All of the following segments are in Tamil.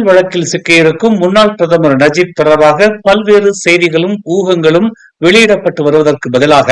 ஊழல் வழக்கில் சிக்கியிருக்கும் முன்னாள் பிரதமர் நஜீப் தொடர்பாக பல்வேறு செய்திகளும் ஊகங்களும் வெளியிடப்பட்டு வருவதற்கு பதிலாக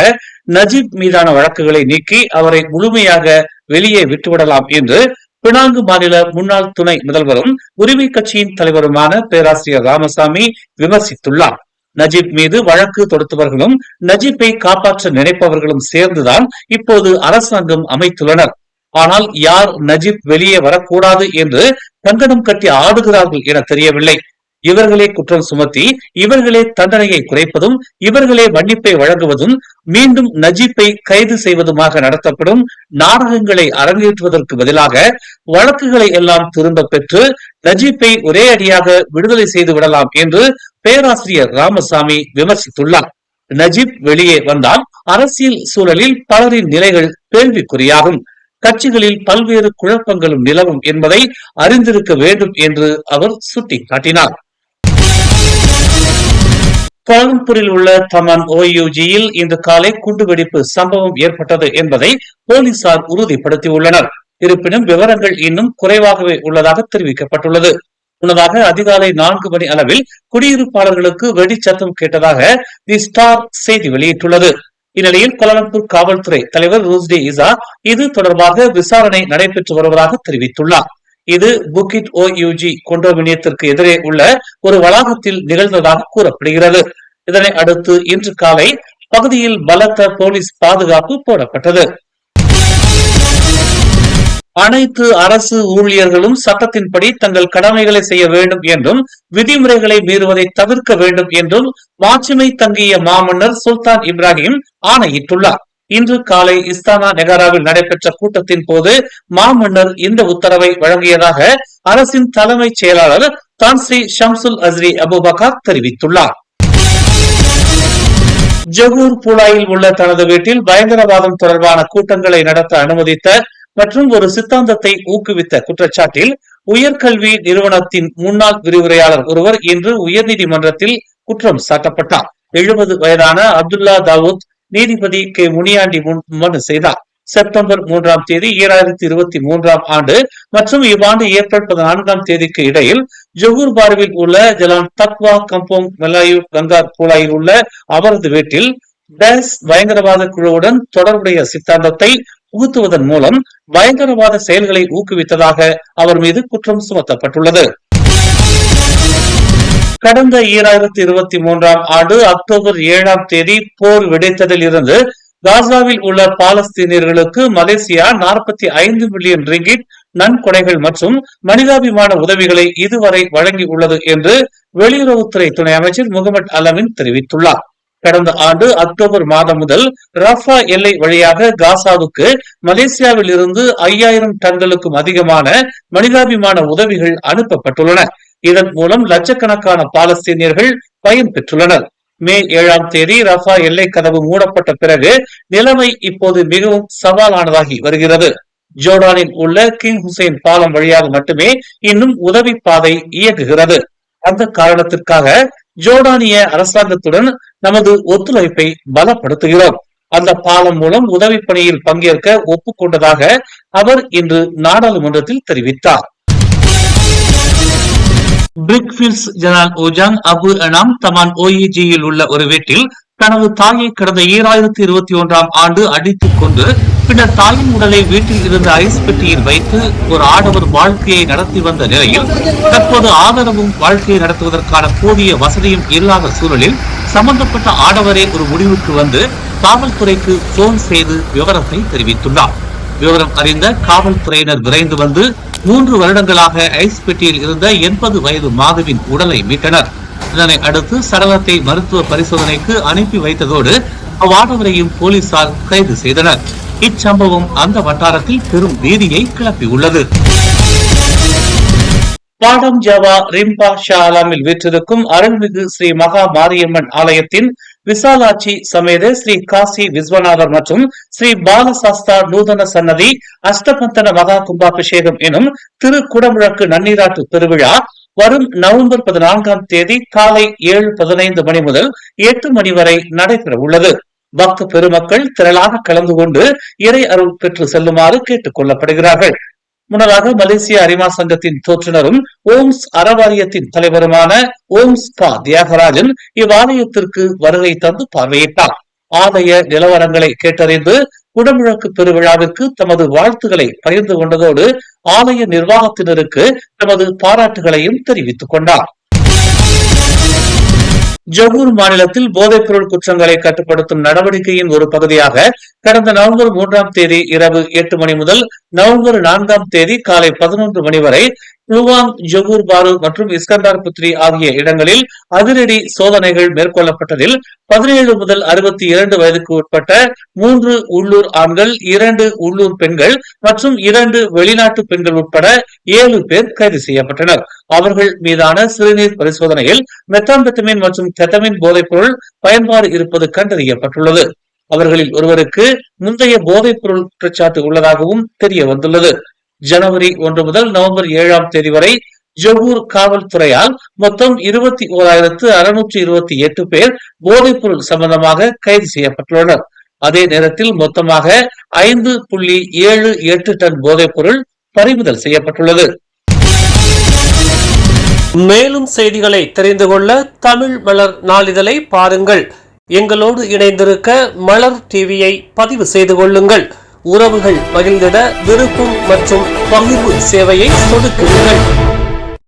நஜீப் மீதான வழக்குகளை நீக்கி அவரை முழுமையாக வெளியே விட்டுவிடலாம் என்று பினாங்கு மாநில முன்னாள் துணை முதல்வரும் உரிமை கட்சியின் தலைவருமான பேராசிரியர் ராமசாமி விமர்சித்துள்ளார். நஜீப் மீது வழக்கு தொடுத்தவர்களும் நஜீப்பை காப்பாற்ற நினைப்பவர்களும் சேர்ந்துதான் இப்போது அரசாங்கம் அமைத்துள்ளனர். ஆனால் யார் நஜீப் வெளியே வரக்கூடாது என்று கங்கணம் கட்டி ஆடுகிறார்கள் என தெரியவில்லை. இவர்களே குற்றம் சுமத்தி இவர்களே தண்டனையை குறைப்பதும் இவர்களே மன்னிப்பை வழங்குவதும் மீண்டும் நஜீப்பை கைது செய்வதுமாக நடத்தப்படும் நாடகங்களை அரங்கேற்றுவதற்கு பதிலாக வழக்குகளை எல்லாம் திரும்ப பெற்று நஜீப்பை ஒரே அடியாக விடுதலை செய்து விடலாம் என்று பேராசிரியர் ராமசாமி விமர்சித்துள்ளார். நஜீப் வெளியே வந்தால் அரசியல் சூழலில் பலரின் நிலைகள் கேள்விக்குறியாகும். கட்சிகளில் பல்வேறு குழப்பங்களும் நிலவும் என்பதை அறிந்திருக்க வேண்டும் என்று அவர் சுட்டிக்காட்டினார். கோலம்பூரில் உள்ள தமன் ஓயூஜியில் இன்று காலை குண்டுவெடிப்பு சம்பவம் ஏற்பட்டது என்பதை போலீசார் உறுதிப்படுத்தியுள்ளனர். இருப்பினும் விவரங்கள் இன்னும் குறைவாகவே உள்ளதாக தெரிவிக்கப்பட்டுள்ளது. முன்னதாக அதிகாலை 4 மணி அளவில் குடியிருப்பாளர்களுக்கு வெடிச்சத்தம் கேட்டதாக தி ஸ்டார் செய்தி வெளியிட்டுள்ளது. இந்நிலையில் கோலாலம்பூர் காவல்துறை தலைவர் ரூஸ்டி இசா இது தொடர்பாக விசாரணை நடைபெற்று வருவதாக தெரிவித்துள்ளார். இது புக்கிட் ஓயூஜி கொண்டோமினியத்திற்கு எதிரே உள்ள ஒரு வளாகத்தில் நிகழ்ந்ததாக கூறப்படுகிறது. இதனை அடுத்து இன்று காலை பகுதியில் பலத்த போலீஸ் பாதுகாப்பு போடப்பட்டது. அனைத்து அரசு ஊழியர்களும் சட்டத்தின்படி தங்கள் கடமைகளை செய்ய வேண்டும் என்றும் விதிமுறைகளை மீறுவதை தவிர்க்க வேண்டும் என்றும் மாட்சிமை தங்கிய மாமன்னர் சுல்தான் இப்ராஹிம் ஆணையிட்டுள்ளார். இன்று காலை இஸ்தானா நெகாராவில் நடைபெற்ற கூட்டத்தின் போது மாமன்னர் இந்த உத்தரவை வழங்கியதாக அரசின் தலைமைச் செயலாளர் தான்ஸ்ரீ ஷம்சுல் அஸ்ரி அபுபக்கர் தெரிவித்துள்ளார். ஜொகூர் பூலாயில் உள்ள தனது வீட்டில் பயங்கரவாதம் தொடர்பான கூட்டங்களை நடத்த அனுமதித்த மற்றும் ஒரு சித்தாந்தத்தை ஊக்குவித்த குற்றச்சாட்டில் உயர்கல்வி நிறுவனத்தின் முன்னாள் விரிவுரையாளர் ஒருவர் இன்று உயர்நீதிமன்றத்தில் குற்றம் சாட்டப்பட்டார். 70 வயதான அப்துல்லா தாவூத் நீதிபதி கே முனியாண்டி முன் மனு செய்தார். செப்டம்பர் 3ஆம் தேதி 2023ஆம் ஆண்டு மற்றும் இவ்வாண்டு ஏப்ரல் 14ஆம் தேதிக்கு இடையில் ஜொகூர் பார்வில் உள்ள ஜலான் தக்வா கம்போங் மெலாயு கங்கார் பூலாயில் உள்ள அவரது வீட்டில் டேஸ் பயங்கரவாத குழுவுடன் தொடர்புடைய சித்தாந்தத்தை புகுத்துவதன் மூலம் பயங்கரவாத செயல்களை ஊக்குவித்ததாக அவர் மீது குற்றம் சுமத்தப்பட்டுள்ளது. கடந்த 2023ஆம் ஆண்டு அக்டோபர் 7ஆம் தேதி போர் வெடித்ததில் இருந்து காசாவில் உள்ள பாலஸ்தீனியர்களுக்கு மலேசியா 45 மில்லியன் ரிங்கிட் நன்கொடைகள் மற்றும் மனிதாபிமான உதவிகளை இதுவரை வழங்கி உள்ளது என்று வெளியுறவுத்துறை துணை அமைச்சர் முகமது அலமின் தெரிவித்துள்ளார். கடந்த ஆண்டு அக்டோபர் மாதம் முதல் ரஃபா எல்லை வழியாக காசாவுக்கு மலேசியாவில் இருந்து 5000 டன்களுக்கும் அதிகமான மனிதாபிமான உதவிகள் அனுப்பப்பட்டுள்ளன. இதன் மூலம் லட்சக்கணக்கான பாலஸ்தீனியர்கள் பயன்பெற்றுள்ளனர். மே 7ஆம் தேதி ரஃபா எல்லை கதவு மூடப்பட்ட பிறகு நிலைமை இப்போது மிகவும் சவாலானதாகி வருகிறது. ஜோர்டானில் உள்ள கிங் ஹுசைன் பாலம் வழியாக மட்டுமே இன்னும் உதவி பாதை இயங்குகிறது. அந்த காரணத்திற்காக ஜோர்டானிய அரசாங்கத்துடன் நமது ஒத்துழைப்பை பலப்படுத்துகிறோம். அந்த பாலம் மூலம் உதவி பணியில் பங்கேற்க ஒப்புக்கொண்டதாக அவர் இன்று நாடாளுமன்றத்தில் தெரிவித்தார். பிரிக்ஃபீல்ட்ஸ் ஜலால் ஓஜாங் அபு அனாம் தமான் ஓஇஜியில் உள்ள ஒரு வீட்டில் தனது தாயை கடந்த 2021ஆம் ஆண்டு அடித்துக் கொண்டு பின்னர் தாயின் உடலை வீட்டில் இருந்த ஐஸ் பெட்டியில் வைத்து ஒரு ஆடவர் வாழ்க்கையை நடத்தி வந்த நிலையில் தற்போது ஆதரவும் வாழ்க்கையை நடத்துவதற்கான போதிய வசதியும் இல்லாத சூழலில் சம்பந்தப்பட்ட ஆடவரே ஒரு முடிவுக்கு வந்து காவல்துறைக்கு போன் செய்து விவரத்தை தெரிவித்துள்ளார். விவரம் அறிந்த காவல்துறையினர் விரைந்து வந்து 3 வருடங்களாக ஐஸ் பெட்டியில் இருந்த 80 வயது மாதுவின் உடலை மீட்டனர். இதனை அடுத்து சடலத்தை மருத்துவ பரிசோதனைக்கு அனுப்பி வைத்ததோடு அவ்வாடவரையும் போலீசார் கைது செய்தனர். இச்சம்பவம் அந்த வட்டாரத்தில் பெரும் பீதியை கிளப்பியுள்ளது. பாடம் ஜாவா ரிம்பா ஷா அலாமில் வீற்றிருக்கும் அருள்மிகு ஸ்ரீ மகா மாரியம்மன் ஆலயத்தின் விசாலாட்சி சமேத ஸ்ரீ காசி விஸ்வநாதர் மற்றும் ஸ்ரீ பாலசாஸ்தா நூதன சன்னதி அஷ்டபந்தன மகா கும்பாபிஷேகம் எனும் திரு குடமுழக்கு நன்னீராட்டு பெருவிழா வரும் நவம்பர் 14ஆம் தேதி காலை 7:15 மணி முதல் 8 மணி வரை நடைபெற உள்ளது. பக்த பெருமக்கள் திரளாக கலந்து கொண்டு இறை அருள் பெற்று செல்லுமாறு கேட்டுக் கொள்ளப்படுகிறார்கள். முன்னதாக மலேசிய அரிமா சங்கத்தின் தோற்றுநரும் ஓம்ஸ் அறவாரியத்தின் தலைவருமான ஓம்ஸ் பா தியாகராஜன் இவ்வாலயத்திற்கு வருகை தந்து பார்வையிட்டார். ஆலய நிலவரங்களை கேட்டறிந்து குடமுழக்கு பெருவிழாவிற்கு தமது வாழ்த்துக்களை பகிர்ந்து கொண்டதோடு ஆலய நிர்வாகத்தினருக்கு தமது பாராட்டுகளையும் தெரிவித்துக் கொண்டார். ஜொகூர் மாநிலத்தில் போதைப் பொருள் குற்றங்களை கட்டுப்படுத்தும் நடவடிக்கையின் ஒரு பகுதியாக கடந்த நவம்பர் 3ஆம் தேதி இரவு 8 மணி முதல் நவம்பர் 4ஆம் தேதி காலை 11 மணி வரை லுவாங், ஜொகூர் பாரு மற்றும் இஸ்கந்தார் புத்ரி ஆகிய இடங்களில் அதிரடி சோதனைகள் மேற்கொள்ளப்பட்டதில் 17 முதல் 62 வயதுக்கு உட்பட்ட 3 உள்ளூர் ஆண்கள், 2 உள்ளூர் பெண்கள் மற்றும் 2 வெளிநாட்டு பெண்கள் உட்பட 7 பேர் கைது செய்யப்பட்டனர். அவர்கள் மீதான சிறுநீர் பரிசோதனையில் மெத்தாம்பெத்தமின் மற்றும் கெட்டமின் போதைப் பொருள் பயன்பாடு இருப்பது கண்டறியப்பட்டுள்ளது. அவர்களில் ஒருவருக்கு முந்தைய போதைப் பொருள் குற்றச்சாட்டு உள்ளதாகவும் தெரிய வந்துள்ளது. ஜனவரி 1 முதல் நவம்பர் 7ஆம் தேதி வரை ஜொகூர் காவல்துறையால் மொத்தம் 21,628 பேர் போதைப் பொருள் சம்பந்தமாக கைது செய்யப்பட்டுள்ளனர். அதே நேரத்தில் மொத்தமாக 5.78 டன் போதைப் பொருள் பறிமுதல் செய்யப்பட்டுள்ளது. மேலும் செய்திகளை தெரிந்து கொள்ள தமிழ் மலர் நாளிதழை பாருங்கள். எங்களோடு இணைந்திருக்க மலர் டிவியை பதிவு செய்து கொள்ளுங்கள். உறவுகள் மகிழ்ந்திட விருப்பம் மற்றும் பகிர்வு சேவையை சொடுக்குங்கள்.